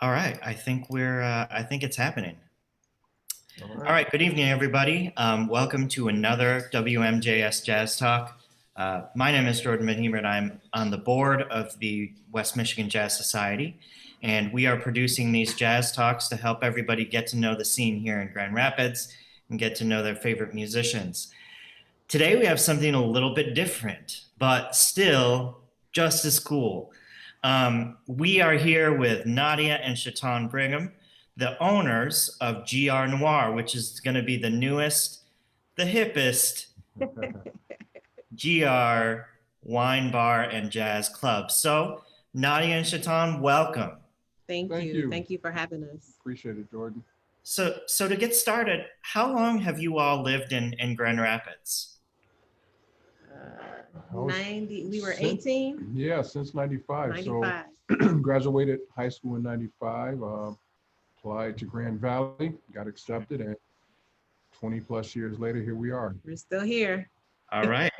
All right, I think it's happening. All All right. right, good evening, everybody. Welcome to another WMJS Jazz Talk. My name is Jordan Mahimert. I'm on the board of the West Michigan Jazz Society, and we are producing these jazz talks to help everybody get to know the scene here in Grand Rapids and get to know their favorite musicians. Today we have something a little bit different, but still just as cool. We are here with Nadia and Shaitan Brigham, the owners of GR Noir, which is going to be the newest, the hippest GR wine bar and jazz club. So, Nadia and Shaitan, welcome. Thank Thank you. you. Thank you for having us. Appreciate it, Jordan. So to get started, how long have you all lived in Grand Rapids? 90, we were Since- 18, Yeah, since 95. 95. So graduated high school in 95, applied to Grand Valley, got accepted, and 20 plus years later, here we are. We're still here. All right.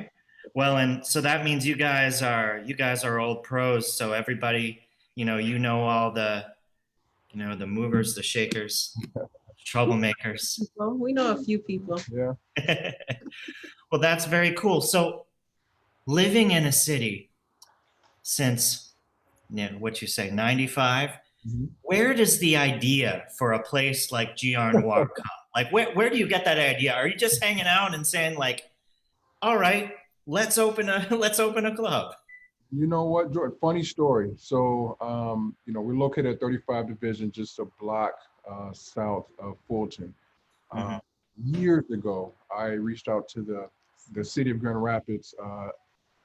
Well, and so that means you guys are old pros. So everybody, you know all the movers, the shakers, troublemakers. Well, we know a few people. Yeah. Well, that's very cool. So living in a city since what you say, 95, Mhm. where does the idea for a place like GR Noir come? Like where do you get that idea? Are you just hanging out and saying like, all right, let's open a club? You know what, Jordan? Funny story. So, we're located at 35 Division, just a block south of Fulton. Mhm. Years ago, I reached out to the city of Grand Rapids.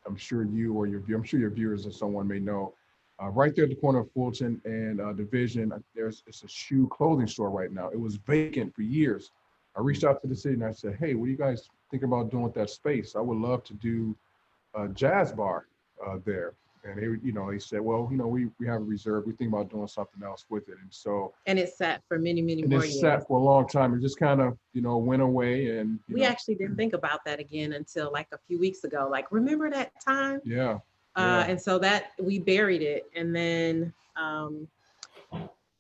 I'm sure I'm sure your viewers or someone may know. Right there at the corner of Fulton and Division, it's a shoe clothing store right now. It was vacant for years. I reached out to the city and I said, hey, what do you guys think about doing with that space? I would love to do a jazz bar there. And they said, well, we have a reserve. We think about doing something else with it. And so, And it sat for many, many and more it years. sat for a long time. It just kind of, went away. And We actually didn't think about that again until like a few weeks ago. Like, remember that time? yeah. Yeah. And so that we buried it. And then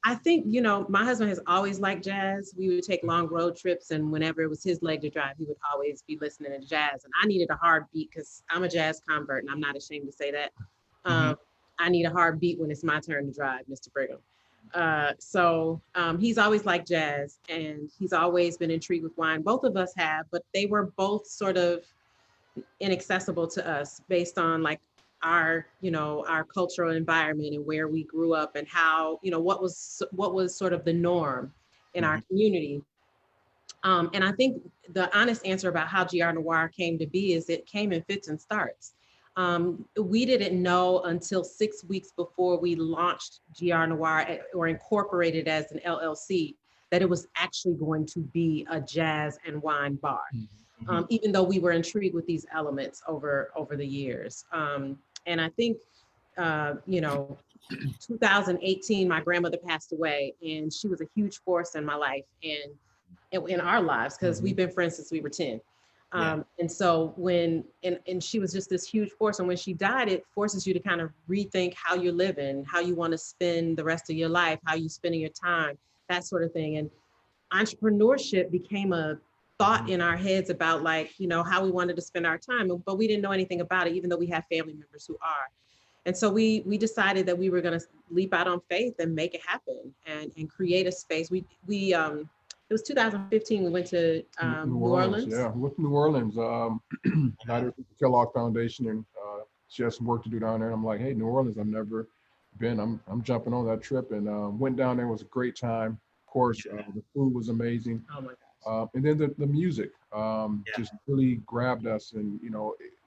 I think, my husband has always liked jazz. We would take long road trips, and whenever it was his leg to drive, he would always be listening to jazz. And I needed a hard beat because I'm a jazz convert, and I'm not ashamed to say that. I need a hard beat when it's my turn to drive, Mr. Brigham. So he's always liked jazz, and he's always been intrigued with wine. Both of us have, but they were both sort of inaccessible to us based on like our cultural environment and where we grew up and how, what was sort of the norm in our community. And I think the honest answer about how GR Noir came to be is it came in fits and starts. We didn't know until 6 weeks before we launched GR Noir or incorporated as an LLC that it was actually going to be a jazz and wine bar. Even though we were intrigued with these elements over the years. And I think, 2018, my grandmother passed away, and she was a huge force in my life and in our lives, because we've been friends since we were 10. And so and she was just this huge force. And when she died, it forces you to kind of rethink how you're living, how you want to spend the rest of your life, how you spending your time, that sort of thing. And entrepreneurship became a thought in our heads about like, how we wanted to spend our time, but we didn't know anything about it, even though we have family members who are. And so we decided that we were going to leap out on faith and make it happen and create a space. It was 2015. We went to New Orleans. Yeah, we went to New Orleans. Kellogg Foundation, and she has some work to do down there. And I'm like, hey, New Orleans, I've never been. I'm jumping on that trip, and went down there. It was a great time. Of course, the food was amazing. Oh my gosh. And then the music just really grabbed us, and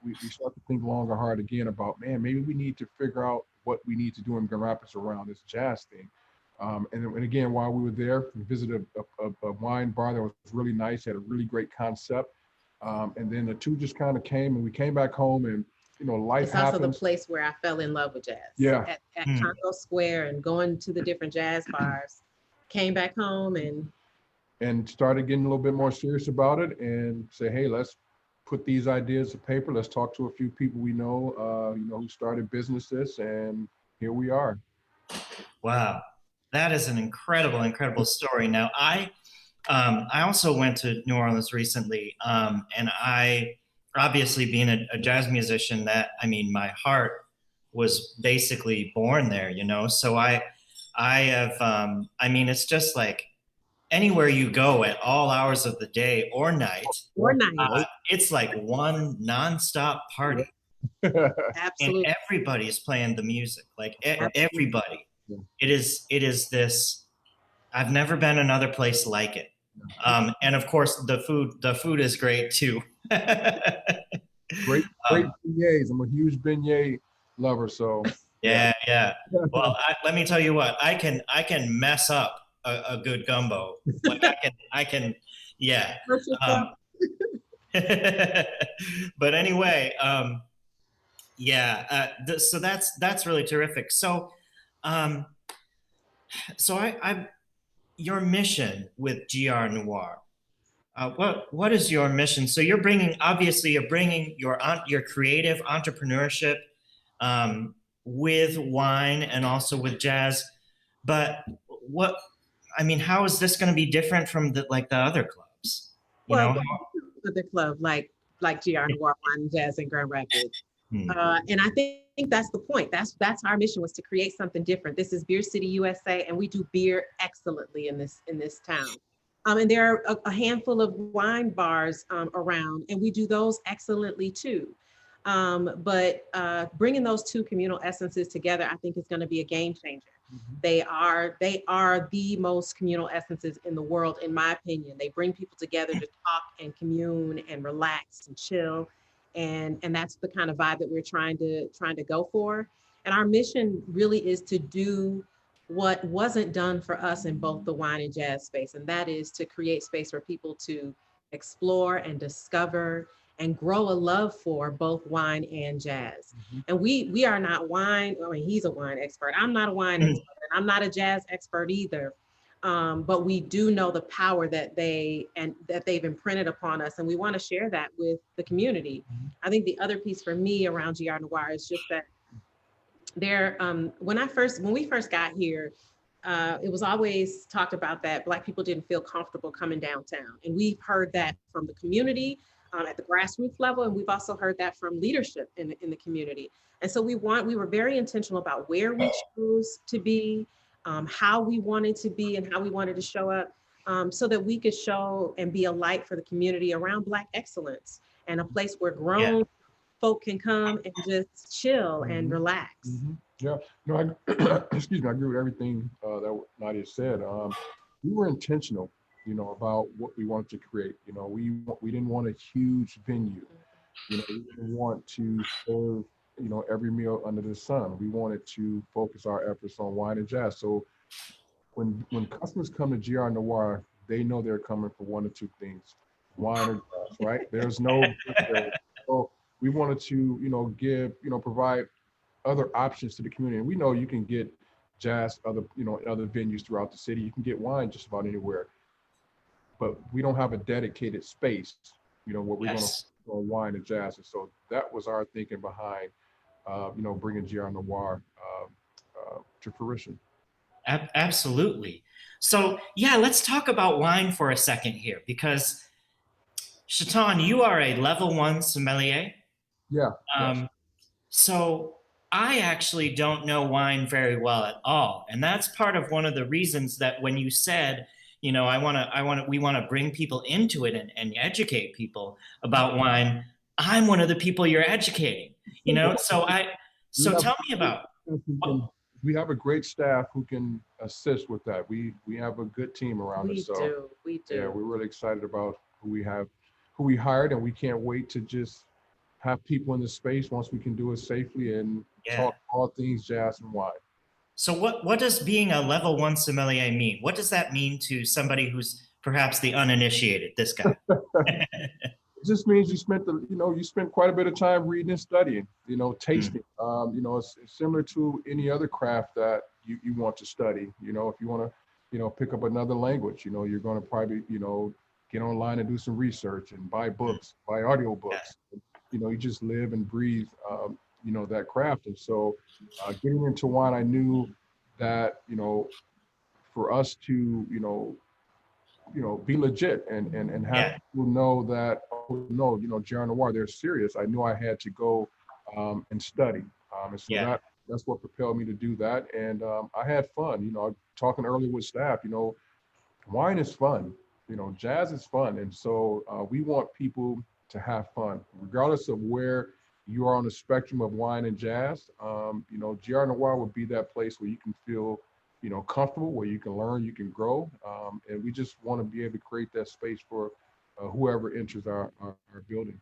we start to think long and hard again about, man, maybe we need to figure out what we need to do in Grand Rapids around this jazz thing. And again, while we were there, we visited a wine bar that was really nice, had a really great concept. And then the two just kind of came, and we came back home, and life happens. It's also the place where I fell in love with jazz. Yeah. At Congo Square and going to the different jazz bars. Came back home and started getting a little bit more serious about it, and say, hey, let's put these ideas to paper. Let's talk to a few people we know, who started businesses, and here we are. Wow. That is an incredible, incredible story. Now, I also went to New Orleans recently, and I, obviously being a jazz musician, that, I mean, my heart was basically born there, you know. So I have, I mean, it's just like anywhere you go at all hours of the day or night, Or night. it's like one nonstop party, and Absolutely. everybody's playing the music, like Absolutely. everybody. It is this. I've never been another place like it. And of course, the food is great too. Great, great beignets. I'm a huge beignet lover, so yeah. Yeah. Well, let me tell you what, I can mess up a good gumbo. Like I can, yeah. Um, but anyway, yeah. So that's really terrific. So, um, so your mission with GR Noir. What is your mission? So you're bringing your creative entrepreneurship with wine and also with jazz. But what I mean, how is this going to be different from the other clubs? You Well, know? the club like GR Noir Wine and Jazz in Grand Rapids. Hmm. And I think that's the point. That's our mission, was to create something different. This is Beer City, USA, and we do beer excellently in this town. And there are a handful of wine bars around, and we do those excellently too. But bringing those two communal essences together, I think, is going to be a game changer. They are the most communal essences in the world, in my opinion. They bring people together to talk and commune and relax and chill. And that's the kind of vibe that we're trying to go for. And our mission really is to do what wasn't done for us in both the wine and jazz space. And that is to create space for people to explore and discover and grow a love for both wine and jazz. And we are not wine. I mean, he's a wine expert. I'm not a wine expert. And I'm not a jazz expert either. But we do know the power that they've imprinted upon us, and we want to share that with the community. I think the other piece for me around GR Noir is just that when we first got here, it was always talked about that Black people didn't feel comfortable coming downtown, and we've heard that from the community at the grassroots level, and we've also heard that from leadership in the community. And so we were very intentional about where we chose to be, how we wanted to be, and how we wanted to show up, so that we could show and be a light for the community around Black excellence, and a place where grown folk can come and just chill and relax. Yeah, no, excuse me, I agree with everything that Nadia said. We were intentional, about what we wanted to create. We didn't want a huge venue. We didn't want to serve, every meal under the sun. We wanted to focus our efforts on wine and jazz. So when customers come to GR Noir, they know they're coming for one or two things: wine or jazz, right? There's no. So we wanted to, provide other options to the community. And we know you can get jazz other venues throughout the city. You can get wine just about anywhere. But we don't have a dedicated space, where we're going to on wine and jazz. And so that was our thinking behind, bringing GR Noir to fruition. Absolutely. So yeah, let's talk about wine for a second here, because Shaitan, you are a level 1 sommelier. Yeah. Yes. So I actually don't know wine very well at all. And that's part of one of the reasons that when you said, we want to bring people into it and educate people about wine, I'm one of the people you're educating, so tell me about. We have a great staff who can assist with that. We have a good team around us. So we do. Yeah, we're really excited about who we hired, and we can't wait to just have people in the space once we can do it safely and talk all things jazz and wine. So what does being a level 1 sommelier mean? What does that mean to somebody who's perhaps the uninitiated, this guy? It just means you spent quite a bit of time reading and studying, tasting. It's similar to any other craft that you want to study. If you want to, pick up another language, you're going to probably, get online and do some research and buy books, buy audio books. You just live and breathe, that craft. And so getting into wine, I knew that, for us to, be legit and have people know that, oh, no, Noir Noir, they're serious. I knew I had to go and study. And so that's what propelled me to do that. And I had fun, talking earlier with staff, wine is fun, jazz is fun. And so we want people to have fun, regardless of where you are on the spectrum of wine and jazz. Noir Noir would be that place where you can feel, comfortable, where you can learn, you can grow. And we just want to be able to create that space for whoever enters our building.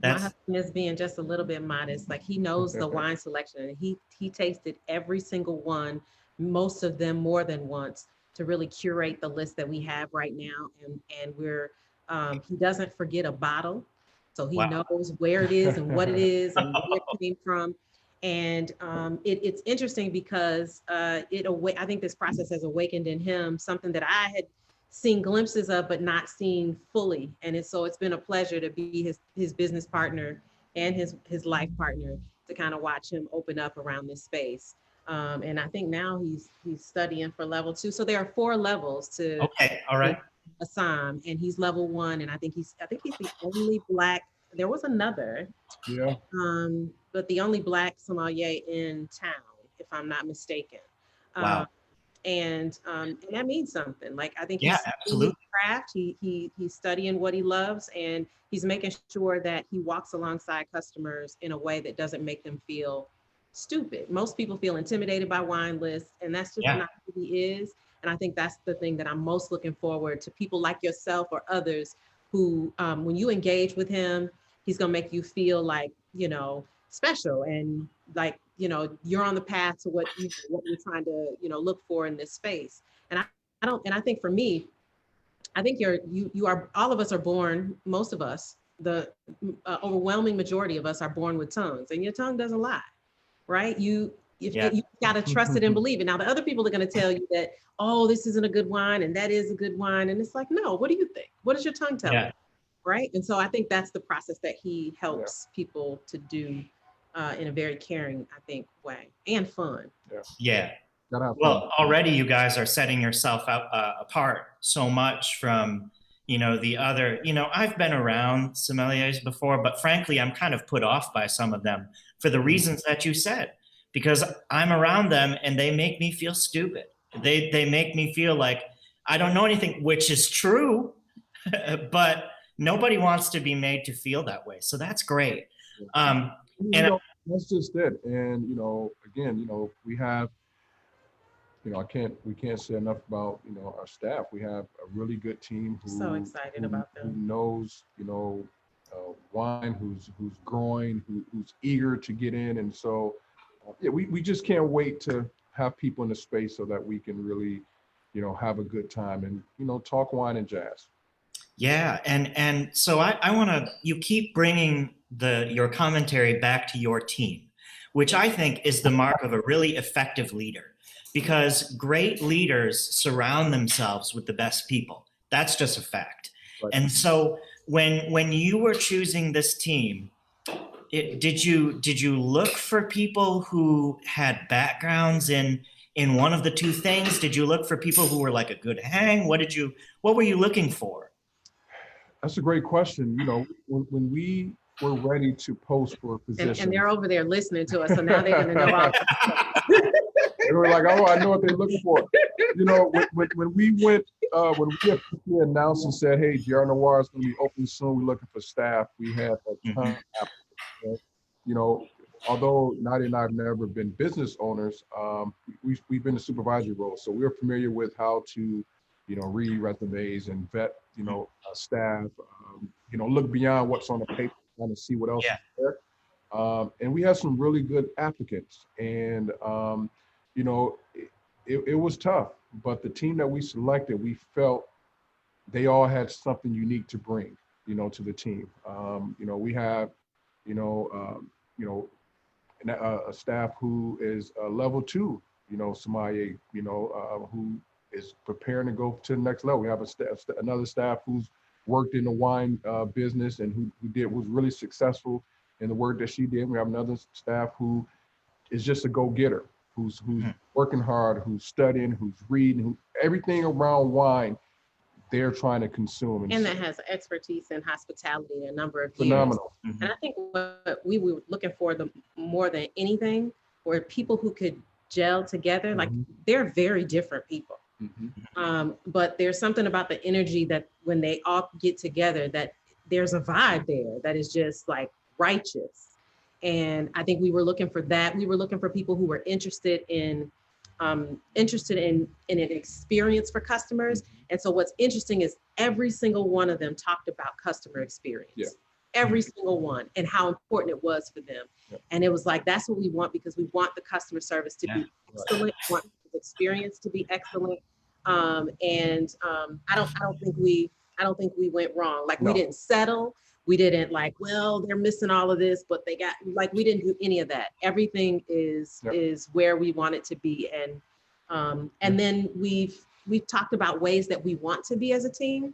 My husband is being just a little bit modest. Like, he knows the wine selection, and he tasted every single one, most of them more than once, to really curate the list that we have right now. And we're he doesn't forget a bottle, so he knows where it is and what it is and where it came from. And it's interesting because I think this process has awakened in him something that I had seen glimpses of, but not seen fully. And it's been a pleasure to be his business partner and his life partner, to kind of watch him open up around this space. And I think now he's studying for level 2. So there are 4 levels to Assam, and he's level 1. And I think he's the only Black. There was another, but the only Black sommelier in town, if I'm not mistaken. And that means something. Like, I think he's studying his craft. He's studying what he loves, and he's making sure that he walks alongside customers in a way that doesn't make them feel stupid. Most people feel intimidated by wine lists, and that's just not who he is. And I think that's the thing that I'm most looking forward to, people like yourself or others who, when you engage with him, he's gonna make you feel like, special, and like, you're on the path to what you're trying to, look for in this space. And I think for me, I think you are, all of us are born, most of us, the overwhelming majority of us are born with tongues, and your tongue doesn't lie, right? You got to trust it and believe it. Now, the other people are going to tell you that, oh, this isn't a good wine and that is a good wine. And it's like, no, what do you think? What does your tongue tell you? Right? And so I think that's the process that he helps people to do in a very caring, I think, way, and fun. Well, already you guys are setting yourself apart so much from, the other, I've been around sommeliers before, but frankly, I'm kind of put off by some of them for the reasons that you said, because I'm around them and they make me feel stupid. They make me feel like I don't know anything, which is true, but nobody wants to be made to feel that way. So that's great. That's just it. And, again, we have, we can't say enough about, our staff. We have a really good team so excited about them. Who knows, wine, who's growing, who's eager to get in. And so, we just can't wait to have people in the space so that we can really, have a good time and, talk wine and jazz. Yeah, and so I want to, you keep bringing your commentary back to your team, which I think is the mark of a really effective leader, because great leaders surround themselves with the best people. That's just a fact. Right. And so when you were choosing this team, did you look for people who had backgrounds in one of the 2 things? Did you look for people who were like a good hang? What were you looking for? That's a great question. When we were ready to post for a position. And they're over there listening to us, so now they're going to know all. They were like, oh, I know what they're looking for. When we went, when we officially announced and said, hey, Noir Noir is going to be open soon, we're looking for staff, we had a ton of applicants. Although Nadia and I have never been business owners, we've been in supervisory roles, so we're familiar with how to, read resumes and vet, staff, look beyond what's on the paper, trying to see what else is there. And we had some really good applicants, and it was tough, but the team that we selected, we felt they all had something unique to bring, to the team. We have, a staff who is a level 2, sommelier, who is preparing to go to the next level. We have another staff who's worked in the wine business and who was really successful in the work that she did. We have another staff who is just a go-getter, who's working hard, who's studying, who's reading, everything around wine, they're trying to consume. And that has expertise in hospitality in a number of years. Phenomenal. And I think what we were looking for more than anything were people who could gel together. Like they're very different people. But there's something about the energy that when they all get together, that there's a vibe there that is just like righteous. And I think we were looking for that. We were looking for people who were interested in an experience for customers. And so what's interesting is every single one of them talked about customer experience. Yeah. Every single one, and how important it was for them. Yep. And it was like, that's what we want, because we want the customer service to be excellent, we want the experience to be excellent. I don't think we went wrong. Like we didn't settle. We didn't like, well, they're missing all of this, but they got, like, we didn't do any of that. Everything is where we want it to be. And then we've talked about ways that we want to be as a team.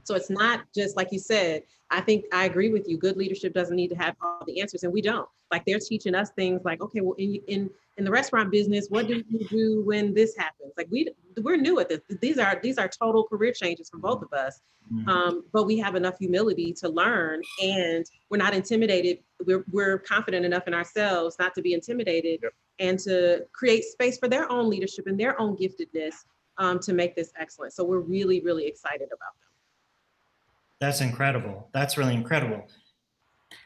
So it's not just like you said. I think I agree with you. Good leadership doesn't need to have all the answers, and we don't. Like they're teaching us things like, okay, well, in the restaurant business, what do you do when this happens? Like we're new at this. These are total career changes for both of us. But we have enough humility to learn, and we're not intimidated. We're confident enough in ourselves not to be intimidated, and to create space for their own leadership and their own giftedness to make this excellent. So we're really, really excited about them. That's incredible. That's really incredible.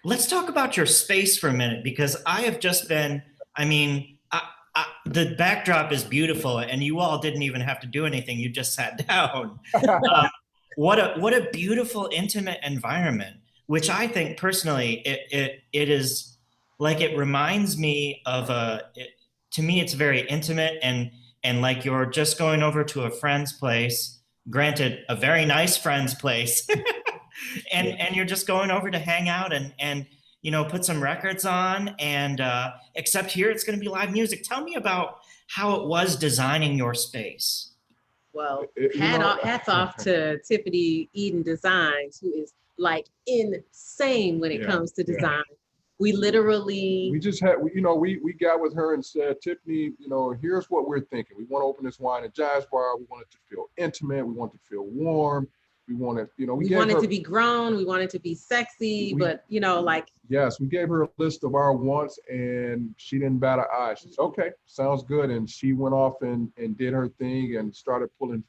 Let's talk about your space for a minute, because I have just been, the backdrop is beautiful and you all didn't even have to do anything. You just sat down. What a beautiful, intimate environment, which I think personally, it is like, it reminds me of to me, it's very intimate and like you're just going over to a friend's place, granted a very nice friend's place. And you're just going over to hang out and put some records on, and except here it's going to be live music. Tell me about how it was designing your space. Well, hats off to Tiffany Eden Designs, who is like insane when it comes to design. We literally, we got with her and said, Tiffany, here's what we're thinking. We want to open this wine and jazz bar. We want it to feel intimate. We want it to feel warm. We want it, we want it to be grown. We want it to be sexy, Yes, we gave her a list of our wants, and she didn't bat an eye. She said, okay, sounds good. And she went off and did her thing and started pulling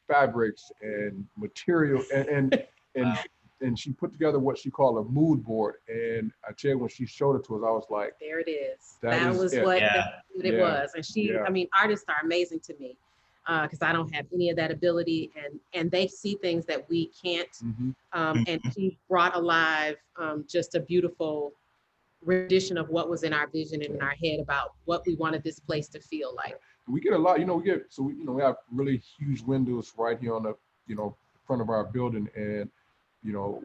fabrics and material and and she put together what she called a mood board. And I tell you, when she showed it to us, I was like, there it is. That was what it was. And artists are amazing to me. Because I don't have any of that ability, and they see things that we can't. And she brought alive just a beautiful rendition of what was in our vision and in our head about what we wanted this place to feel like. We get a lot, we have really huge windows right here on the, front of our building, and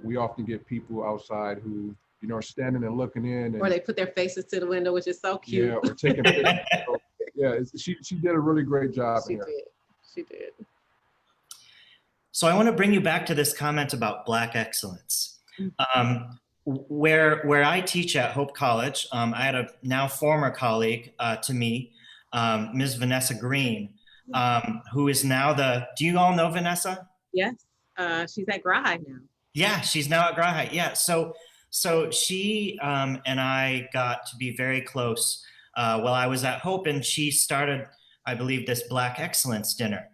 we often get people outside who are standing and looking in, or they put their faces to the window, which is so cute. Yeah, or taking pictures. She did a really great job. She did. So I want to bring you back to this comment about Black excellence. Where I teach at Hope College, I had a now former colleague to me, Ms. Vanessa Green, who is now do you all know Vanessa? Yes, she's at Grahi now. Yeah, she's now at Grahi. Yeah, so she and I got to be very close while I was at Hope, and she started, I believe, this Black Excellence Dinner.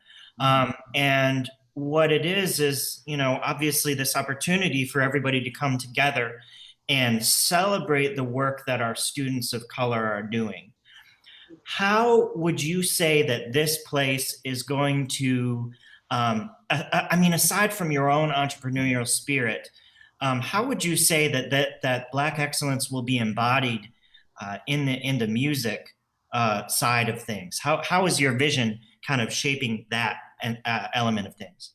And what it is, obviously this opportunity for everybody to come together and celebrate the work that our students of color are doing. How would you say that this place is going to, aside from your own entrepreneurial spirit, how would you say that Black excellence will be embodied in the music side of things? How is your vision kind of shaping that element of things?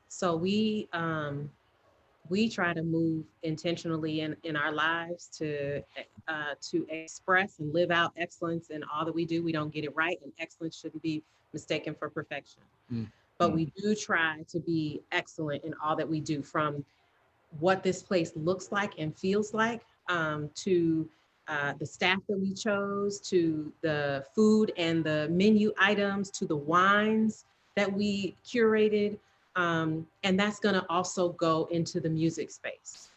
So we try to move intentionally in our lives to express and live out excellence in all that we do. We don't get it right, and excellence shouldn't be mistaken for perfection. But we do try to be excellent in all that we do, from what this place looks like and feels like, to the staff that we chose, to the food and the menu items, to the wines, that we curated. And that's going to also go into the music space.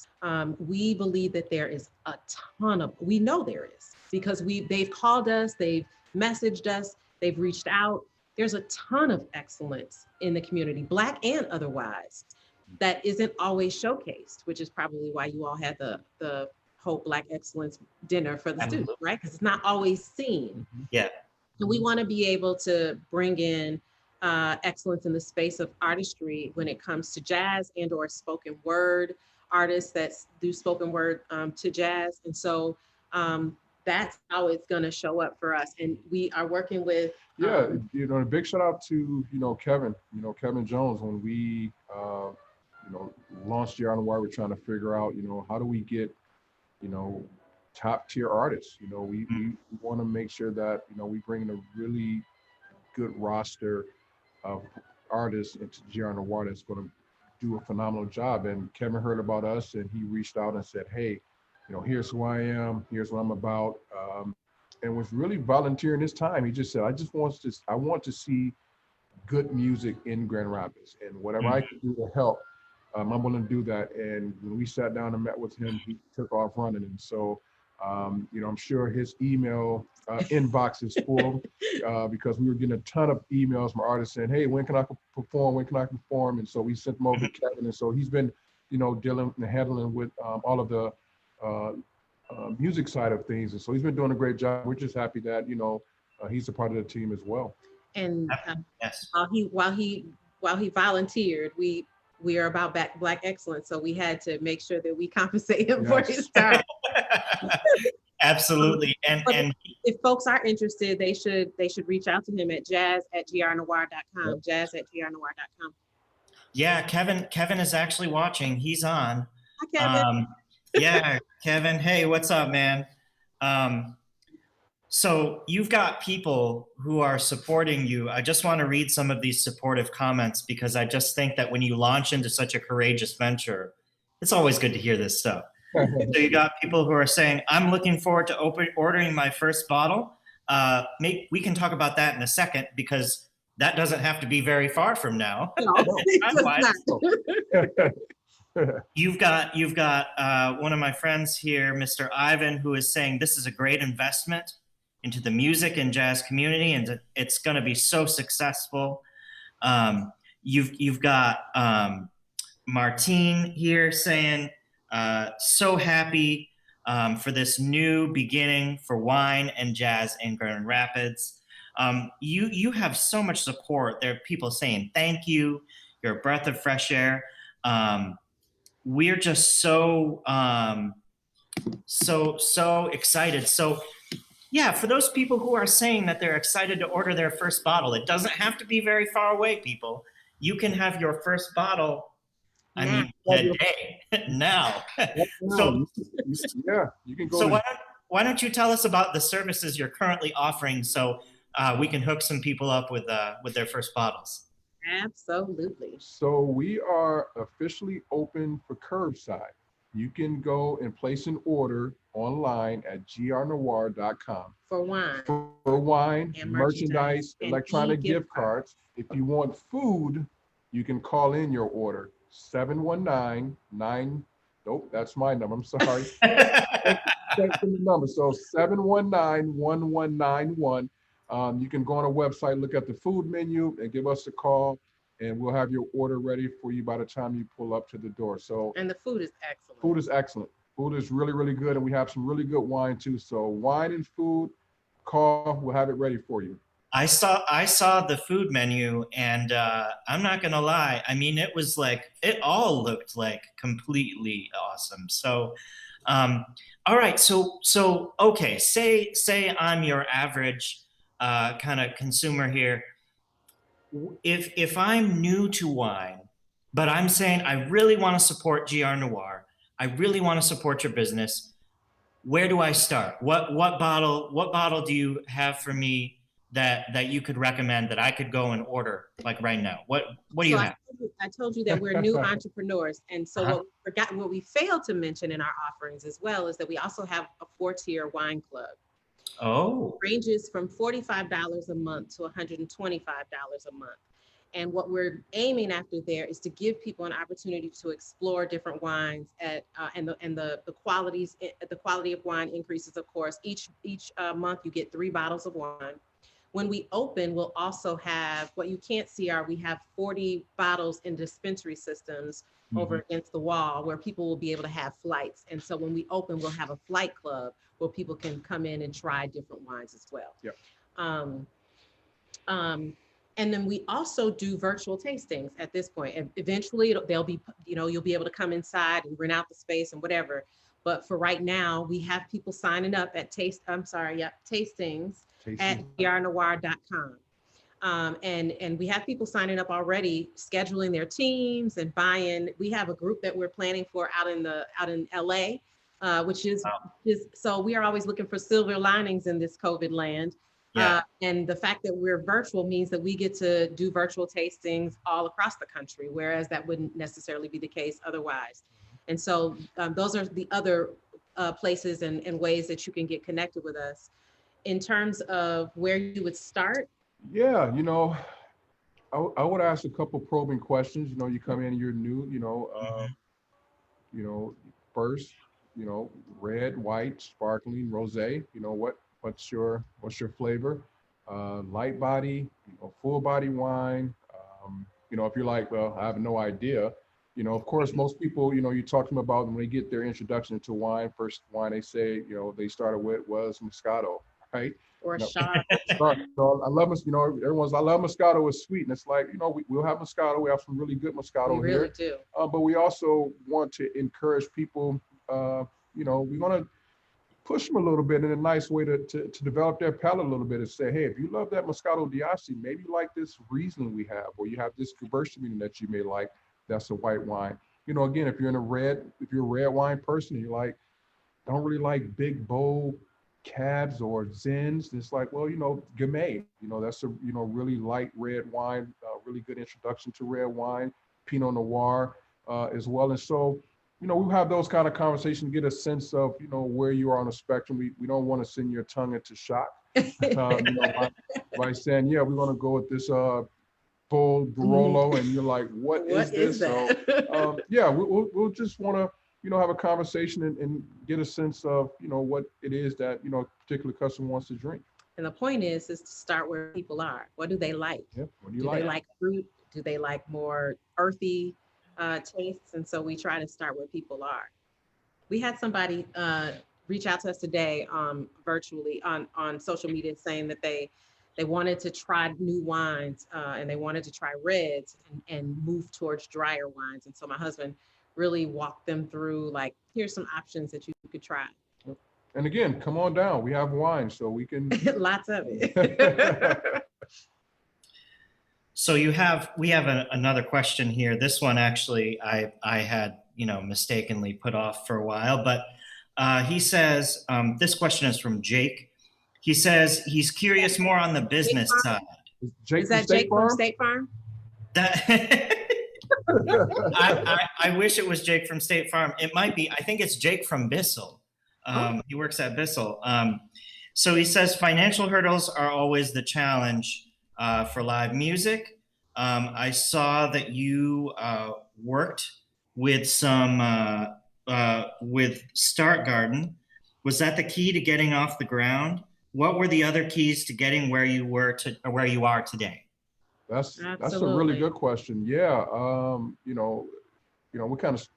We believe that there is a ton of, we know there is, because they've called us, they've messaged us, they've reached out. There's a ton of excellence in the community, Black and otherwise, that isn't always showcased, which is probably why you all had the whole Black Excellence dinner for the Absolutely. students, right? Because it's not always seen. Yeah. And we want to be able to bring in excellence in the space of artistry when it comes to jazz and or spoken word artists that do spoken word to jazz. And so that's how it's going to show up for us. And we are working with Yeah, a big shout out to, Kevin Jones, when we, launched GR Noir, we're trying to figure out, how do we get, top tier artists? We want to make sure that, we bring in a really good roster of artists into GR Noir that's going to do a phenomenal job. And Kevin heard about us and he reached out and said, hey, here's who I am, here's what I'm about. And was really volunteering his time. He just said, I want to see good music in Grand Rapids, and whatever I can do to help, I'm going to do that. And when we sat down and met with him, he took off running. And so, I'm sure his email inbox is full because we were getting a ton of emails from artists saying, hey, when can I perform? When can I perform? And so we sent them over to Kevin. And so he's been, dealing and handling with all of the music side of things. And so he's been doing a great job. We're just happy that, he's a part of the team as well. And yes. while he volunteered, we are about Black excellence. So we had to make sure that we compensate him for his time. Absolutely. And if folks are interested, they should reach out to him at jazz@grnoir.com, jazz@grnoir.com. yeah, Kevin is actually watching. He's on. Hi, Kevin. Yeah, Kevin. Hey, what's up, man? So you've got people who are supporting you. I just want to read some of these supportive comments because I just think that when you launch into such a courageous venture, it's always good to hear this stuff. So you got people who are saying, I'm looking forward to ordering my first bottle. We can talk about that in a second because that doesn't have to be very far from now. You've got one of my friends here, Mr. Ivan, who is saying this is a great investment into the music and jazz community, and it's going to be so successful. You've got Martine here saying, so happy for this new beginning for wine and jazz in Grand Rapids. You have so much support. There are people saying thank you. You're a breath of fresh air. We're just so excited. So yeah, for those people who are saying that they're excited to order their first bottle, it doesn't have to be very far away, people. You can have your first bottle, today, now. So yeah, you can go. So why don't you tell us about the services you're currently offering so we can hook some people up with their first bottles? Absolutely. So we are officially open for curbside. You can go and place an order online at grnoir.com for wine, for wine, and merchandise, and electronic gift cards. If you want food, you can call in your order 719-9. Nope, that's my number. I'm sorry. That's the number. So 719-1191. You can go on our website, look at the food menu, and give us a call, and we'll have your order ready for you by the time you pull up to the door. So, and the food is excellent. Food is excellent. Food is really, really good, and we have some really good wine too. So wine and food, call, we'll have it ready for you. I saw the food menu, and I'm not gonna lie. I mean, it all looked like completely awesome. So, all right. So okay. Say I'm your average kind of consumer here. If I'm new to wine, but I'm saying I really want to support GR Noir, I really want to support your business, where do I start? What bottle do you have for me that you could recommend that I could go and order like right now? What do you have? I told you that we're new entrepreneurs, and so what we failed to mention in our offerings as well is that we also have a 4-tier wine club. Oh, It ranges from $45 a month to $125 a month. And what we're aiming after there is to give people an opportunity to explore different wines and the qualities, the quality of wine increases, of course. Each month you get 3 bottles of wine. When we open, we'll also have, what you can't see are, we have 40 bottles in dispensary systems over against the wall where people will be able to have flights. And so when we open, we'll have a flight club where people can come in and try different wines as well. Yep. And then we also do virtual tastings at this point. And eventually they'll be, you'll be able to come inside and rent out the space and whatever. But for right now, we have people signing up at tastings at grnoir.com. And we have people signing up already, scheduling their teams and buying. We have a group that we're planning for out in LA, which is so we are always looking for silver linings in this COVID land. Yeah. And the fact that we're virtual means that we get to do virtual tastings all across the country, whereas that wouldn't necessarily be the case otherwise. And so those are the other places and ways that you can get connected with us. In terms of where you would start? Yeah, I would ask a couple probing questions. You come in, you're new, first, red, white, sparkling, rosé, what's your flavor? Light body, full body wine. If you're like, well, I have no idea, of course, most people, you talk to them about when they get their introduction to wine, first wine they say, they started with was Moscato, right? Or Chard. So I love, I love Moscato, is sweet. And it's like, we'll have Moscato. We have some really good Moscato We here. really do. But we also want to encourage people, we want to push them a little bit in a nice way to develop their palate a little bit and say, hey, if you love that Moscato d'Asti, maybe you like this Riesling we have, or you have this Gewürztraminer that you may like, that's a white wine. Again, if you're a red wine person, and you're like, don't really like big, bold cabs or zins, it's like, well, Gamay, that's a, really light red wine, really good introduction to red wine, Pinot Noir as well. And so, we have those kind of conversations to get a sense of, where you are on the spectrum. We don't want to send your tongue into shock, by saying, yeah, we're going to go with this full Barolo, and you're like, what is this? That? So, yeah, we'll just want to, have a conversation and get a sense of, what it is that, a particular customer wants to drink. And the point is to start where people are. What do they like? Yeah, what do you Do like? they like fruit? Do they like more earthy tastes? And so we try to start where people are. We had somebody reach out to us today virtually on social media saying that they wanted to try new wines and they wanted to try reds and move towards drier wines. And so my husband really walked them through, like, here's some options that you could try. And again, come on down. We have wine, so we can. Lots of it. So we have another question here. This one actually I had mistakenly put off for a while, but he says this question is from Jake. He says he's curious more on the business side. Jake Is that Jake from State Farm? I wish it was Jake from State Farm. It might be. I think it's Jake from Bissell. He works at Bissell. So he says financial hurdles are always the challenge for live music. I saw that you worked with with Start Garden. Was that the key to getting off the ground? What were the other keys to getting where you are today? That's a really good question. Yeah. We kind of,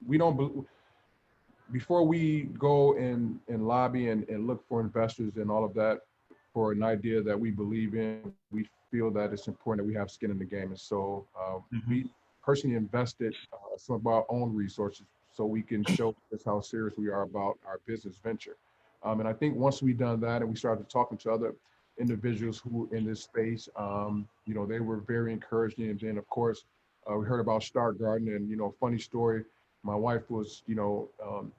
we don't, before we go and lobby and look for investors and all of that for an idea that we believe in, we feel that it's important that we have skin in the game. And so we personally invested some of our own resources so we can show us how serious we are about our business venture. And I think once we've done that and we started talking to other individuals who were in this space, they were very encouraging. And then, of course, we heard about Start Garden, and, funny story, my wife was,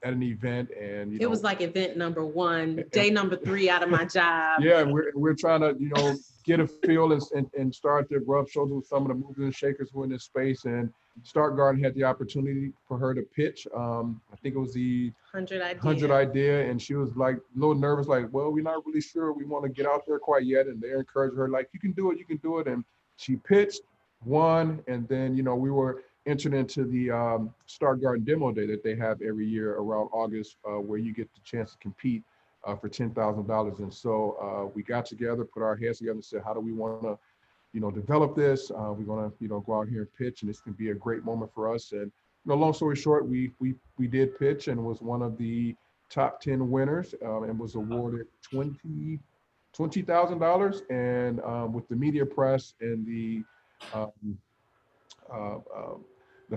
at an event, and, it was like event number 1, day number 3 out of my job. Yeah, and we're trying to, get a feel and start to rub shoulders with some of the movers and shakers who are in this space. And Start Garden had the opportunity for her to pitch. I think it was the 100 idea. And she was like a little nervous, like, well, we're not really sure we want to get out there quite yet. And they encouraged her, like, you can do it. And she pitched, won, and then, you know, we were entered into the Star Garden Demo Day that they have every year around August, where you get the chance to compete for $10,000. And so we got together, put our heads together and said, how do we want to, you know, develop this? We're going to, you know, go out here and pitch, and this can be a great moment for us. And, you know, long story short, we did pitch and was one of the top 10 winners, and was awarded $20,000. And with the media press and the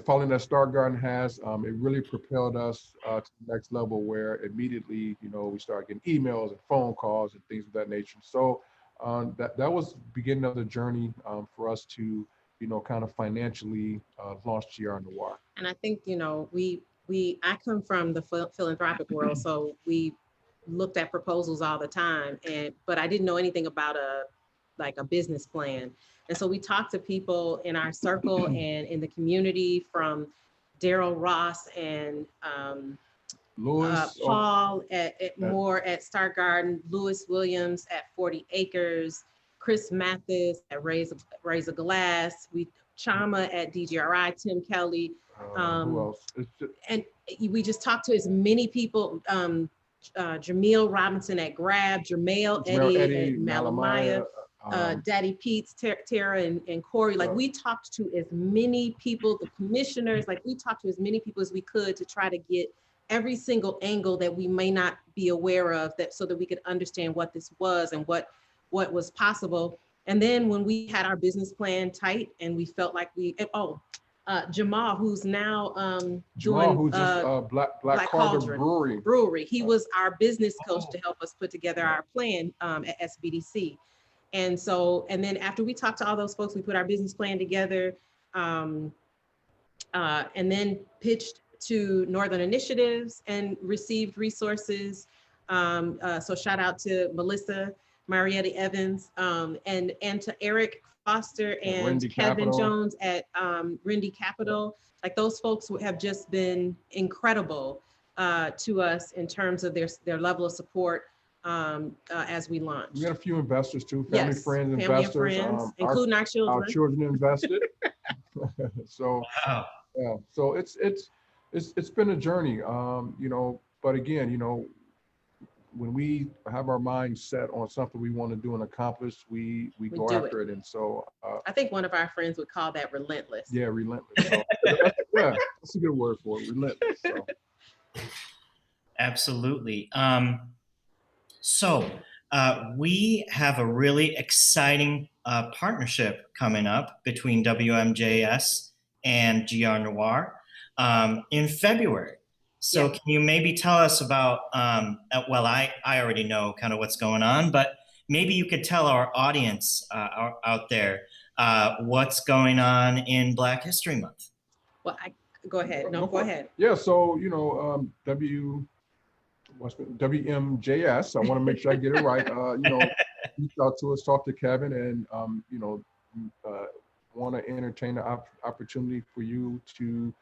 following that Star Garden has, it really propelled us to the next level, where immediately, you know, we started getting emails and phone calls and things of that nature. So that was the beginning of the journey for us to, you know, kind of financially launch GR Noir. And I think, you know, I come from the philanthropic world, so we looked at proposals all the time, but I didn't know anything about a business plan. And so we talked to people in our circle and in the community, from Daryl Ross and Lewis, Paul Moore at Star Garden, Lewis Williams at 40 Acres, Chris Mathis at Raise a Glass, Chama at DGRI, Tim Kelly. who else? And we just talked to as many people, Jameel Robinson at Grab, Jermail Eddie at Malamaya, Daddy Pete's, Tara and Corey. Like, we talked to as many people, the commissioners, like we talked to as many people as we could to try to get every single angle that we may not be aware of, that so that we could understand what this was and what was possible. And then when we had our business plan tight and we felt like Jamal, who's now doing Black Cauldron Brewery. He was our business coach to help us put together our plan at SBDC. And then after we talked to all those folks, we put our business plan together, and then pitched to Northern Initiatives and received resources. So shout out to Melissa, Marietta Evans, and to Eric Foster and Kevin Jones at Rindy Capital. Like, those folks have just been incredible to us in terms of their level of support as we launch. We had a few investors too, family, friends, investors, including our children. Our children invested. So, Wow. yeah, so it's been a journey, you know. But again, you know, when we have our mind set on something we want to do and accomplish, we go after it. And so I think one of our friends would call that relentless. Yeah, relentless. So, yeah, that's a good word for it, relentless. So. Absolutely. So we have a really exciting partnership coming up between WMJS and GR Noir in February. So Can you maybe tell us about, well, I already know kind of what's going on, but maybe you could tell our audience out there what's going on in Black History Month. Well, go ahead. Go ahead. Yeah, so, you know, WMJS, I want to make sure I get it right, you know, reach out to us, talk to Kevin, and, you know, want to entertain the opportunity for you to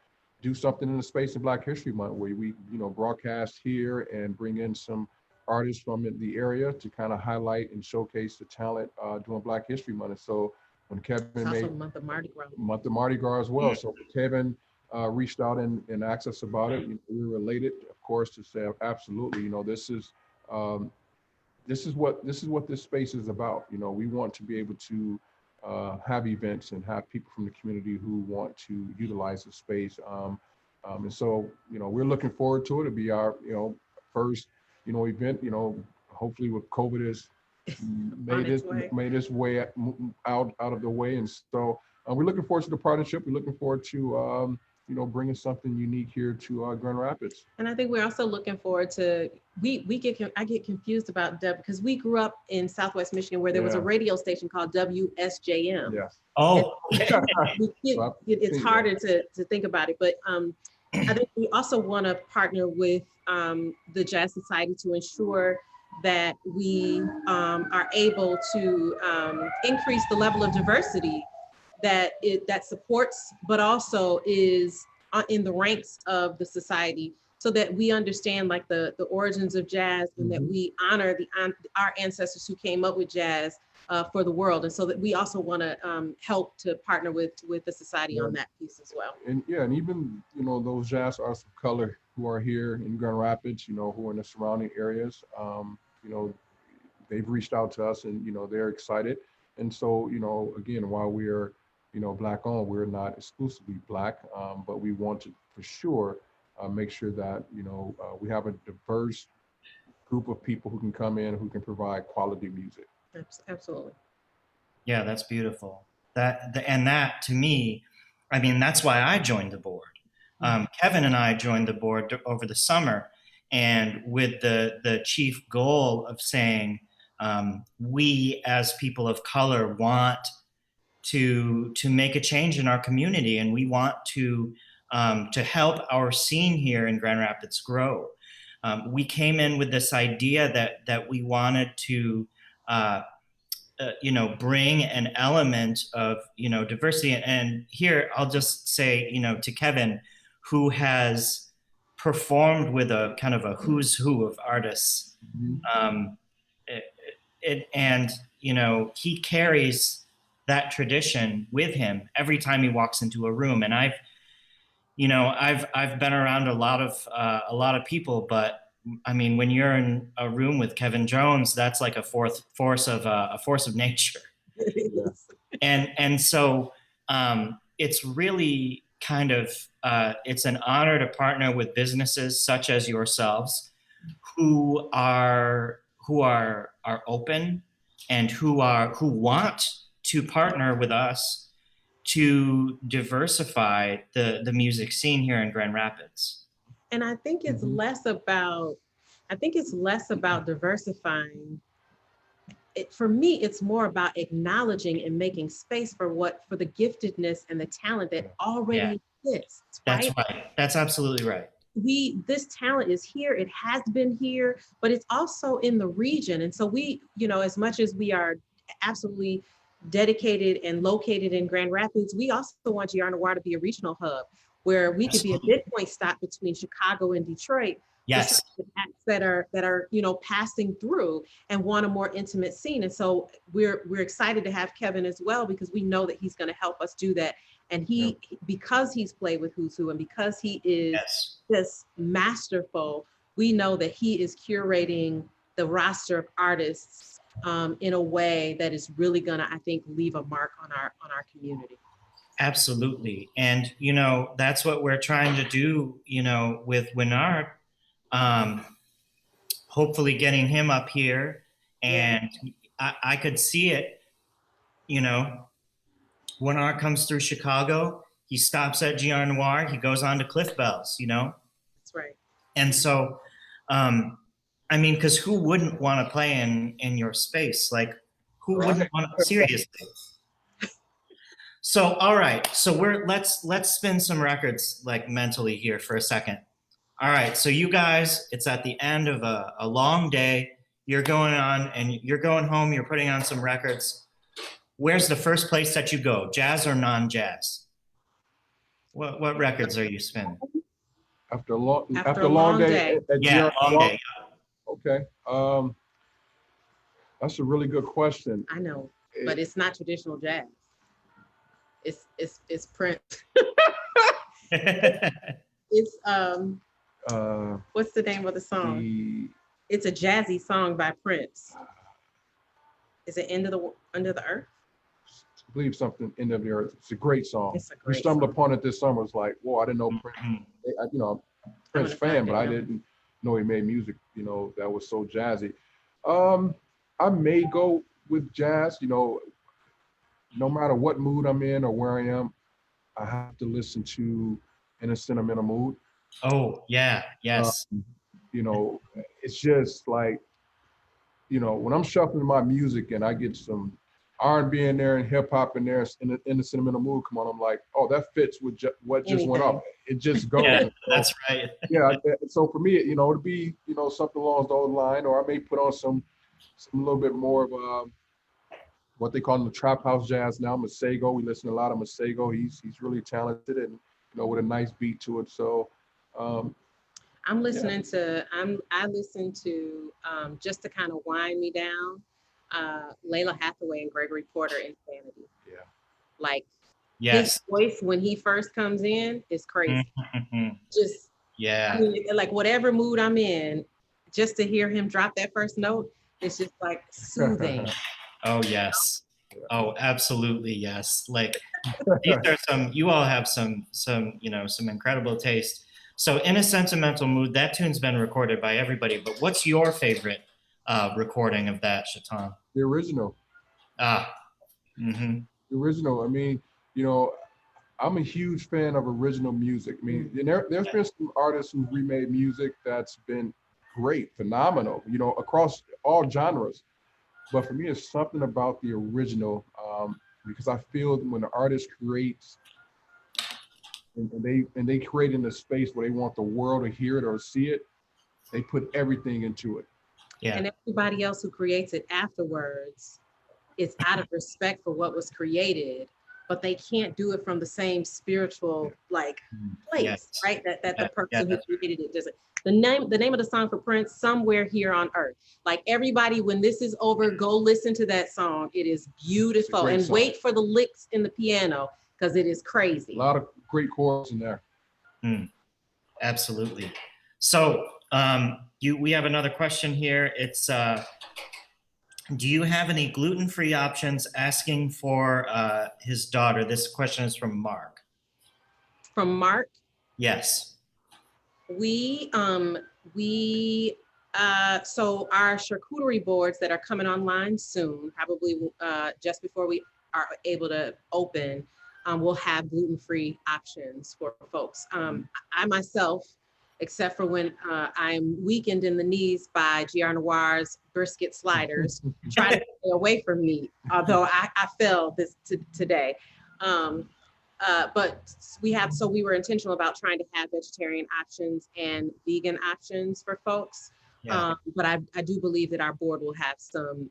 do something in the space of Black History Month, where we, you know, broadcast here and bring in some artists from the area to kind of highlight and showcase the talent during Black History Month. And so when Kevin made month of Mardi Gras as well. So Kevin reached out and asked us about it. You know, we were related, of course, to say absolutely. You know, this is what this space is about. You know, we want to be able to have events and have people from the community who want to utilize the space. And so, you know, we're looking forward to it. It'll be our, you know, first, you know, event, you know, hopefully with COVID is made its way out of the way. And so we're looking forward to the partnership. We're looking forward to, you know, bringing something unique here to Grand Rapids. And I think we're also looking forward to, I get confused about because we grew up in Southwest Michigan, where there was a radio station called WSJM. Yeah. Oh, it's harder to think about it, but I think we also want to partner with the Jazz Society to ensure that we are able to increase the level of diversity that supports, but also is in the ranks of the society, so that we understand like the origins of jazz, and that we honor our ancestors who came up with jazz for the world. And so that we also want to help to partner with the society on that piece as well. And yeah, and even, you know, those jazz artists of color who are here in Grand Rapids, you know, who are in the surrounding areas, you know, they've reached out to us, and, you know, they're excited. And so, you know, again, while we're, you know, Black owned, we're not exclusively Black, but we want to for sure make sure that, you know, we have a diverse group of people who can come in, who can provide quality music. Absolutely. Yeah, that's beautiful. And that to me, I mean, that's why I joined the board. Kevin and I joined the board over the summer, and with the chief goal of saying, we as people of color want to make a change in our community, and we want to help our scene here in Grand Rapids grow. We came in with this idea that we wanted to you know, bring an element of, you know, diversity. And here I'll just say, you know, to Kevin, who has performed with a kind of a who's who of artists, and, you know, he carries that tradition with him every time he walks into a room. And I've been around a lot of people, but I mean, when you're in a room with Kevin Jones, that's like a force of nature. And so it's really kind of it's an honor to partner with businesses such as yourselves, who are open, and who want to partner with us to diversify the music scene here in Grand Rapids. And I think it's less about diversifying. For me, it's more about acknowledging and making space for the giftedness and the talent that already exists. Right? That's right. That's absolutely right. This talent is here. It has been here, but it's also in the region. And so we, you know, as much as we are absolutely dedicated and located in Grand Rapids, we also want GR Noir to be a regional hub where we could be a midpoint stop between Chicago and Detroit. Yes. Acts that are, you know, passing through and want a more intimate scene. And so we're excited to have Kevin as well, because we know that he's going to help us do that. And because he's played with Who's Who, and because he is this masterful, we know that he is curating the roster of artists in a way that is really gonna, I think, leave a mark on our community. Absolutely. And, you know, that's what we're trying to do, you know, with Winard, hopefully getting him up here. And I could see it, you know, Winard comes through Chicago, he stops at GR Noir, he goes on to Cliff Bells, you know? That's right. And so, I mean, because who wouldn't want to play in your space? Like, who wouldn't want to, seriously? So, all right. So let's spin some records, like, mentally here for a second. All right. So you guys, it's at the end of a long day. You're going home, you're putting on some records. Where's the first place that you go? Jazz or non-jazz? What records are you spinning? After a long day. Yeah, long day. Okay. That's a really good question. I know, but it's not traditional jazz. It's Prince. It's what's the name of the song? It's a jazzy song by Prince. Is it Under the Earth? I believe something, End of the Earth. It's a great song. It's a great we stumbled song. upon it this summer. It's like, whoa, I didn't know Prince. You know, I'm a Prince fan, but I didn't know he made music, you know, that was so jazzy. I may go with jazz, you know, no matter what mood I'm in or where I am, I have to listen to In a Sentimental Mood. Oh, yeah, yes. You know, it's just like, you know, when I'm shuffling my music and I get some R&B in there and hip hop in there, in the sentimental mood, come on, I'm like, oh, that fits with what just went up. It just goes. Yeah, that's right. Yeah, so for me, you know, it'll be, you know, something along those lines, or I may put on some a little bit more of what they call the trap house jazz now, Masego. We listen to a lot of Masego. He's really talented and, you know, with a nice beat to it. So I'm listening to, I listen to, just to kind of wind me down, Layla Hathaway and Gregory Porter, Insanity. Yeah. Like his Yes. voice when he first comes in is crazy. Just, Yeah. I mean, like whatever mood I'm in, just to hear him drop that first note, it's just like soothing. Oh, yes. Oh, absolutely. Yes. Like these are some, you all have some, some incredible taste. So In a Sentimental Mood, that tune's been recorded by everybody, but what's your favorite recording of that, Shaitan? The original. Ah, mm-hmm. The original. I mean, you know, I'm a huge fan of original music. I mean, there's been some artists who've remade music that's been great, phenomenal, you know, across all genres. But for me, it's something about the original, because I feel when the artist creates and they create in a space where they want the world to hear it or see it, they put everything into it. Yeah. And everybody else who creates it afterwards, it's out of respect for what was created, but they can't do it from the same spiritual like place, Yes. right? That the person who created it doesn't. The name of the song for Prince, Somewhere Here on Earth. Like everybody, when this is over, go listen to that song. It is beautiful. And song. wait for the licks in the piano because it is crazy. A lot of great chords in there. Absolutely. So we have another question here. It's do you have any gluten-free options? Asking for his daughter. This question is from Mark. From Mark? Yes. So our charcuterie boards that are coming online soon, probably just before we are able to open, we'll have gluten-free options for folks. I myself, except for when I'm weakened in the knees by GR Noir's brisket sliders, try to stay away from meat, although I fell this today. But we were intentional about trying to have vegetarian options and vegan options for folks. Yeah. But I do believe that our board will have some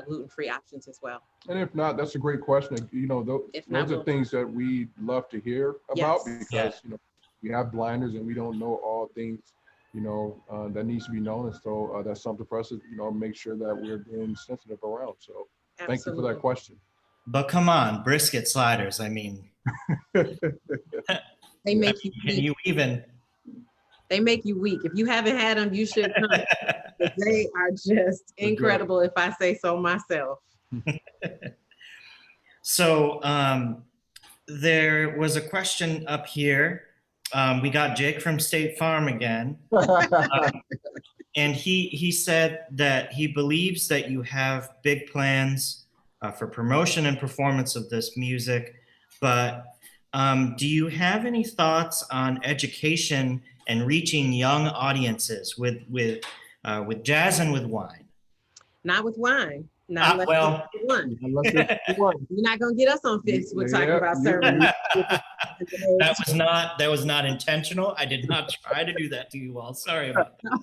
gluten-free options as well. And if not, that's a great question. You know, those are things that we love to hear about because, you know, we have blinders and we don't know all things, you know, that needs to be known. And so that's something for us to, you know, make sure that we're being sensitive around. So thank you for that question. But come on, brisket sliders. I mean, they make you weak. Can you even? They make you weak. If you haven't had them, you should come. They are just incredible, if I say so myself. So there was a question up here. We got Jake from State Farm again. And he said that he believes that you have big plans for promotion and performance of this music, but do you have any thoughts on education and reaching young audiences with jazz and with wine? Not with wine. Not well. Wine. You're not gonna get us on Facebook talking about service. That was not intentional. I did not try to do that to you all. Sorry about that.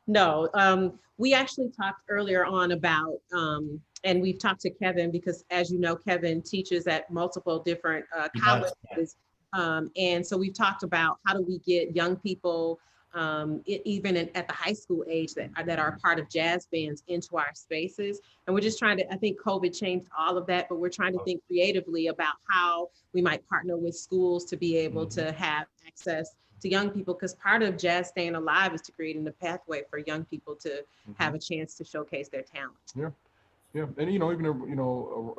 No, we actually talked earlier on about, and we've talked to Kevin because, as you know, Kevin teaches at multiple different colleges. And so we've talked about how do we get young people, even at the high school age that are part of jazz bands into our spaces. And we're just trying to, I think COVID changed all of that, but we're trying to think creatively about how we might partner with schools to be able to have access to young people, because part of jazz staying alive is to creating the pathway for young people to have a chance to showcase their talent. Yeah, and you know, even you know,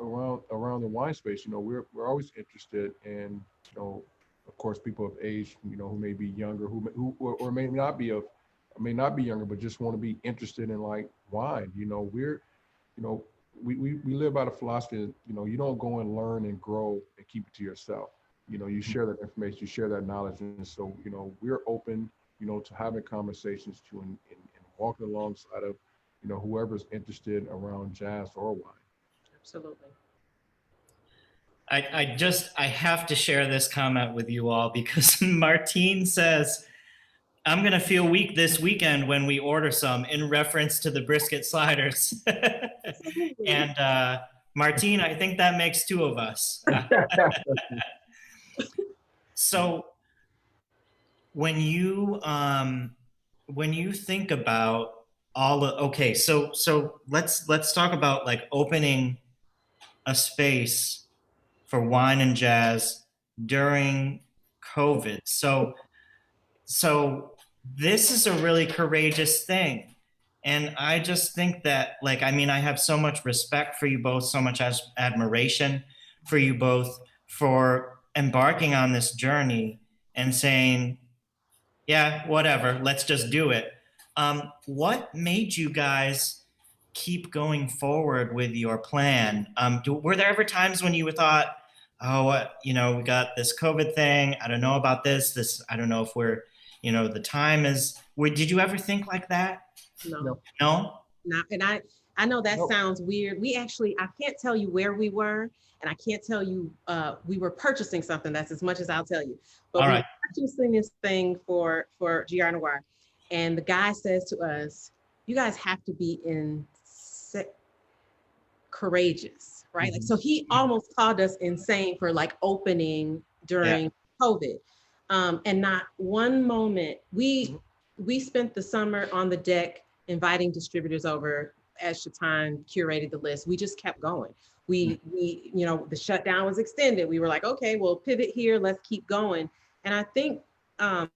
around the wine space, you know, we're always interested in, you know, of course, people of age, you know, who may be younger, who may not be younger, but just want to be interested in like wine. You know, we live by the philosophy that, you know, you don't go and learn and grow and keep it to yourself. You know, you share that information, you share that knowledge, and so, you know, we're open, you know, to having conversations and walking alongside of, you know, whoever's interested around jazz or wine. Absolutely. I have to share this comment with you all because Martine says, I'm going to feel weak this weekend when we order some, in reference to the brisket sliders. And Martine, I think that makes two of us. So when you think about all the, okay, so let's talk about like opening a space for wine and jazz during COVID. So this is a really courageous thing. And I just think that, like, I mean, I have so much respect for you both, so much admiration for you both for embarking on this journey and saying, yeah, whatever, let's just do it. What made you guys keep going forward with your plan? Were there ever times when you thought, oh, we got this COVID thing, I don't know about this, I don't know if we're, the time is, did you ever think like that? No. No? Not, and I know that Nope. sounds weird. We actually, I can't tell you where we were, and I can't tell you, we were purchasing something. That's as much as I'll tell you. But All we right. were purchasing this thing for GR Noir. And the guy says to us, you guys have to be courageous, right? Like, so he almost called us insane for like opening during COVID. And not one moment, we spent the summer on the deck inviting distributors over as Shatan curated the list. We just kept going. We the shutdown was extended. We were like, okay, we'll pivot here. Let's keep going. And I think the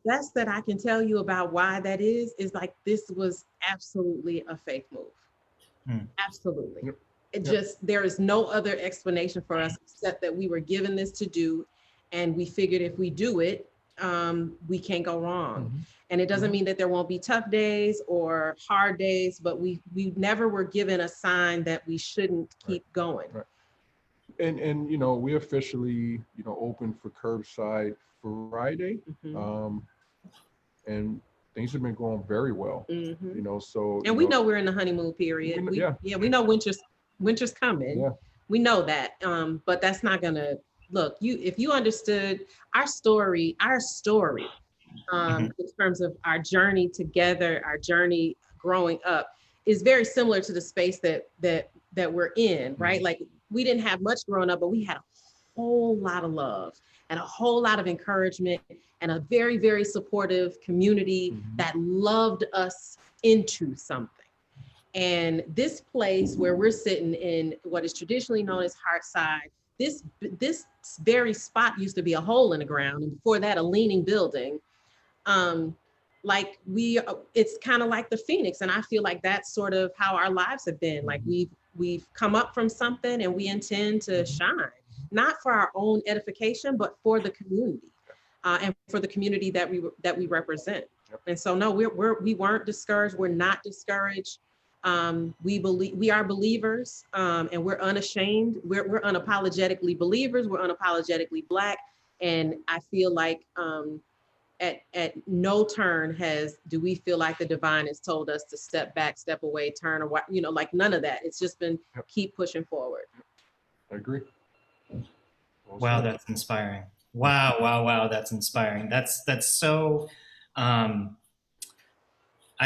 best that I can tell you about why that is like, this was absolutely a faith move. Absolutely. Yep. It just, there is no other explanation for us except that we were given this to do. And we figured if we do it, we can't go wrong. And it doesn't mean that there won't be tough days or hard days, but we never were given a sign that we shouldn't keep going. Right. And we officially opened for curbside Friday, and things have been going very well. So and we know we're in the honeymoon period. We know winter's coming. Yeah. We know that, but that's not gonna look. If you understood our story. In terms of our journey together, our journey growing up is very similar to the space that we're in, right? Like, we didn't have much growing up, but we had a whole lot of love and a whole lot of encouragement and a very, very supportive community that loved us into something. And this place where we're sitting in what is traditionally known as Hartside, this very spot used to be a hole in the ground, and before that, a leaning building. It's kind of like the Phoenix, and I feel like that's sort of how our lives have been. Like, we've come up from something, and we intend to shine, not for our own edification, but for the community, and for the community that we represent. And so, no, we weren't discouraged. We're not discouraged. We are believers, and we're unashamed. We're unapologetically believers. We're unapologetically Black, and I feel like at no turn do we feel like the divine has told us to step back, step away, turn, or what, like none of that. It's just been keep pushing forward. I agree. Wow, that's inspiring. Wow, that's inspiring. That's so, I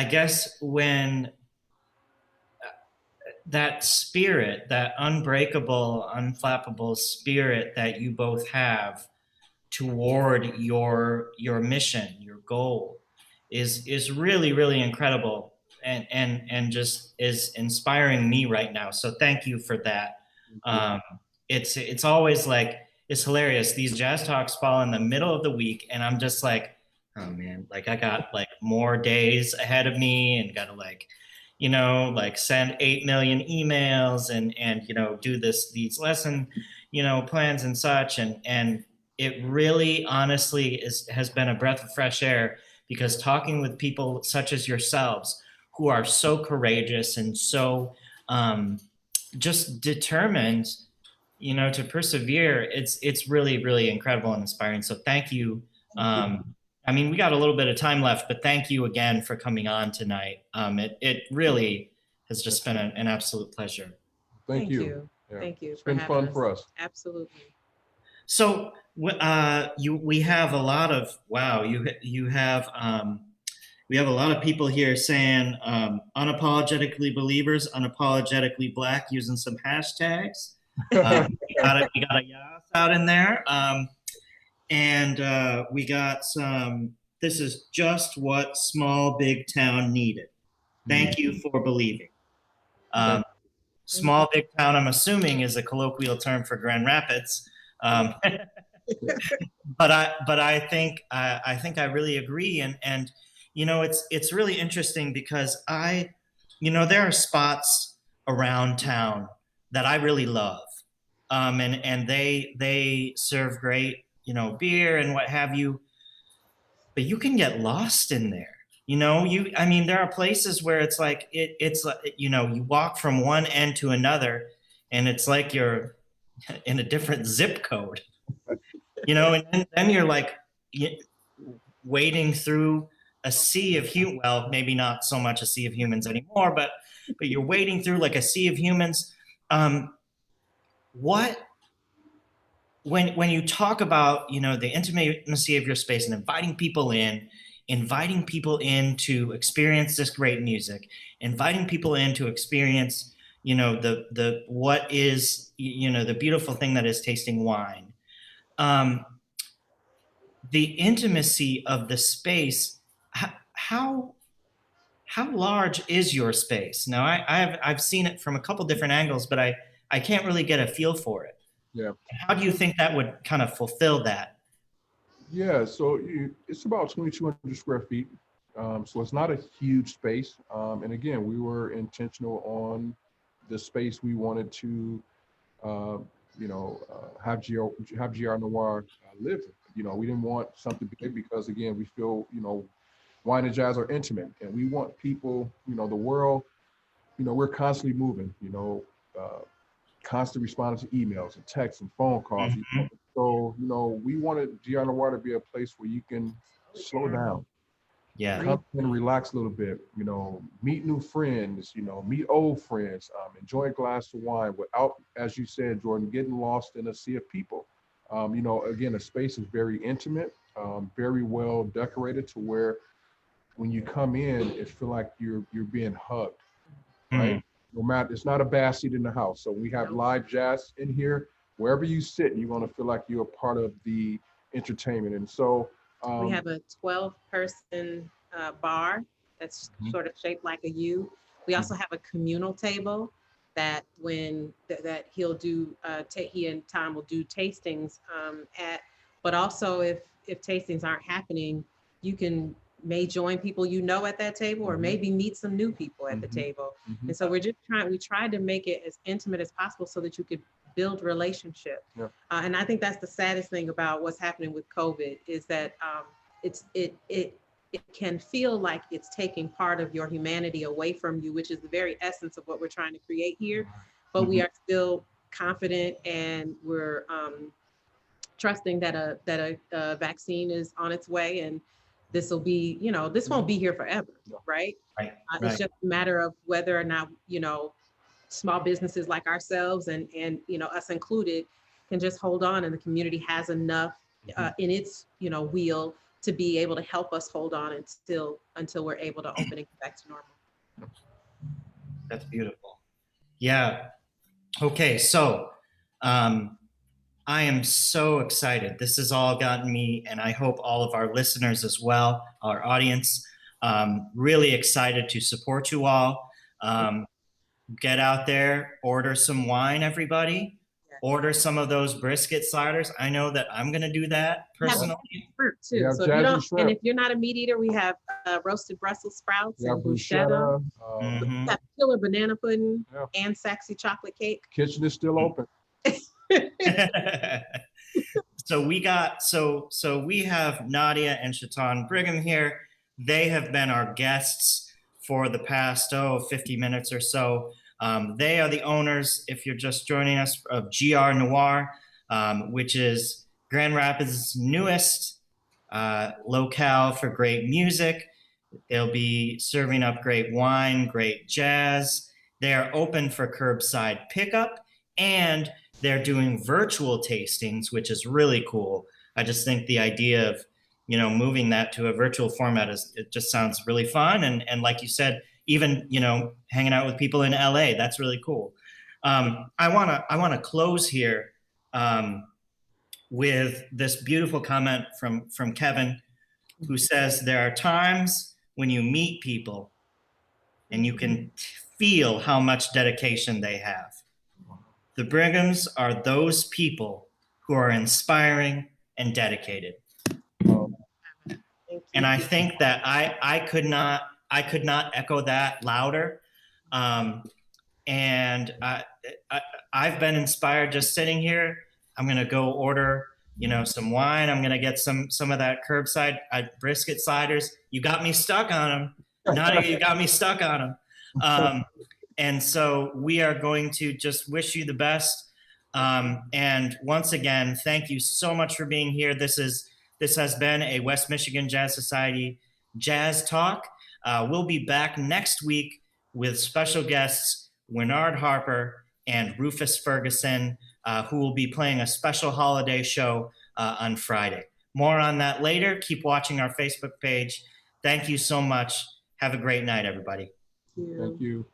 guess when that spirit, that unbreakable, unflappable spirit that you both have toward your mission, your goal, is really, really incredible, and just is inspiring me right now. So thank you for that. It's always like, it's hilarious. These jazz talks fall in the middle of the week, and I'm just like, oh man, like I got like more days ahead of me, and gotta send 8 million emails and do these lesson, plans and such. And it really honestly has been a breath of fresh air, because talking with people such as yourselves, who are so courageous and so just determined, to persevere, it's really, really incredible and inspiring. So thank you. We got a little bit of time left, but thank you again for coming on tonight. It really has just been an absolute pleasure. Thank you. Yeah. Thank you. It's been fun for us. Absolutely. So we have a lot of, we have a lot of people here saying unapologetically believers, unapologetically Black, using some hashtags. We got a Yas out in there. And we got some, this is just what small big town needed. Thank you for believing. Small big town, I'm assuming, is a colloquial term for Grand Rapids. But I think I really agree, and you know, it's really interesting because there are spots around town that I really love, and they serve great, beer and what have you, but you can get lost in there. I mean, there are places where it's like it's like, you walk from one end to another, and it's like you're in a different zip code. And then you're like wading through a sea of well, maybe not so much a sea of humans anymore, but you're wading through like a sea of humans. What when you talk about the intimacy of your space and inviting people in to experience this great music, inviting people in to experience the what is the beautiful thing that is tasting wine. The intimacy of the space, how large is your space? Now, I've seen it from a couple different angles, but I can't really get a feel for it. Yeah. How do you think that would kind of fulfill that? Yeah, so it's about 2,200 square feet. So it's not a huge space. And again, we were intentional on the space we wanted to, have GR Noir live. We didn't want something big because, again, we feel, wine and jazz are intimate, and we want people, the world, we're constantly moving, constant responding to emails and texts and phone calls. Mm-hmm. So, we wanted GR Noir to be a place where you can slow down. Yeah. Come in and relax a little bit, meet new friends, meet old friends, enjoy a glass of wine without, as you said, Jordan, getting lost in a sea of people. Again, the space is very intimate, very well decorated to where when you come in, it feels like you're being hugged, right? No matter, it's not a bad seat in the house. So we have live jazz in here. Wherever you sit, you're going to feel like you're a part of the entertainment. And so we have a 12-person bar that's sort of shaped like a U. We also have a communal table that that he'll do, he and Tom will do tastings at, but also if tastings aren't happening, you may join people at that table, or maybe meet some new people at the table. And so we tried to make it as intimate as possible so that you could build relationship. Yeah. And I think that's the saddest thing about what's happening with COVID is that it can feel like it's taking part of your humanity away from you, which is the very essence of what we're trying to create here. But we are still confident, and we're trusting that a vaccine is on its way, and this will be, this won't be here forever, right? Right. It's just a matter of whether or not, small businesses like ourselves and us included can just hold on, and the community has enough in its wheel to be able to help us hold on until we're able to open and get back to normal. That's beautiful. Yeah. Okay, so I am so excited. This has all gotten me, and I hope all of our listeners as well, our audience, really excited to support you all. Get out there, order some wine, everybody. Yes. Order some of those brisket sliders. I know that I'm going to do that personally. Fruit too. So if you're not a meat eater, we have roasted Brussels sprouts and bruschetta. We have killer banana pudding and sexy chocolate cake. Kitchen is still open. So we have Nadia and Shaitan Brigham here. They have been our guests for the past 50 minutes or so. They are the owners, if you're just joining us, of GR Noir, which is Grand Rapids' newest locale for great music. They'll be serving up great wine, great jazz. They are open for curbside pickup, and they're doing virtual tastings, which is really cool. I just think the idea of moving that to a virtual format it just sounds really fun. And like you said, even, hanging out with people in LA, that's really cool. I want to close here with this beautiful comment from Kevin, who says, there are times when you meet people and you can feel how much dedication they have. The Brighams are those people who are inspiring and dedicated. And I think that I could not echo that louder. And I've been inspired just sitting here. I'm gonna go order, some wine. I'm gonna get some of that curbside brisket sliders. You got me stuck on them. Nadia, you got me stuck on them. And so we are going to just wish you the best. And once again, thank you so much for being here. This has been a West Michigan Jazz Society Jazz Talk. We'll be back next week with special guests Winard Harper and Rufus Ferguson, who will be playing a special holiday show on Friday. More on that later. Keep watching our Facebook page. Thank you so much. Have a great night, everybody. Thank you.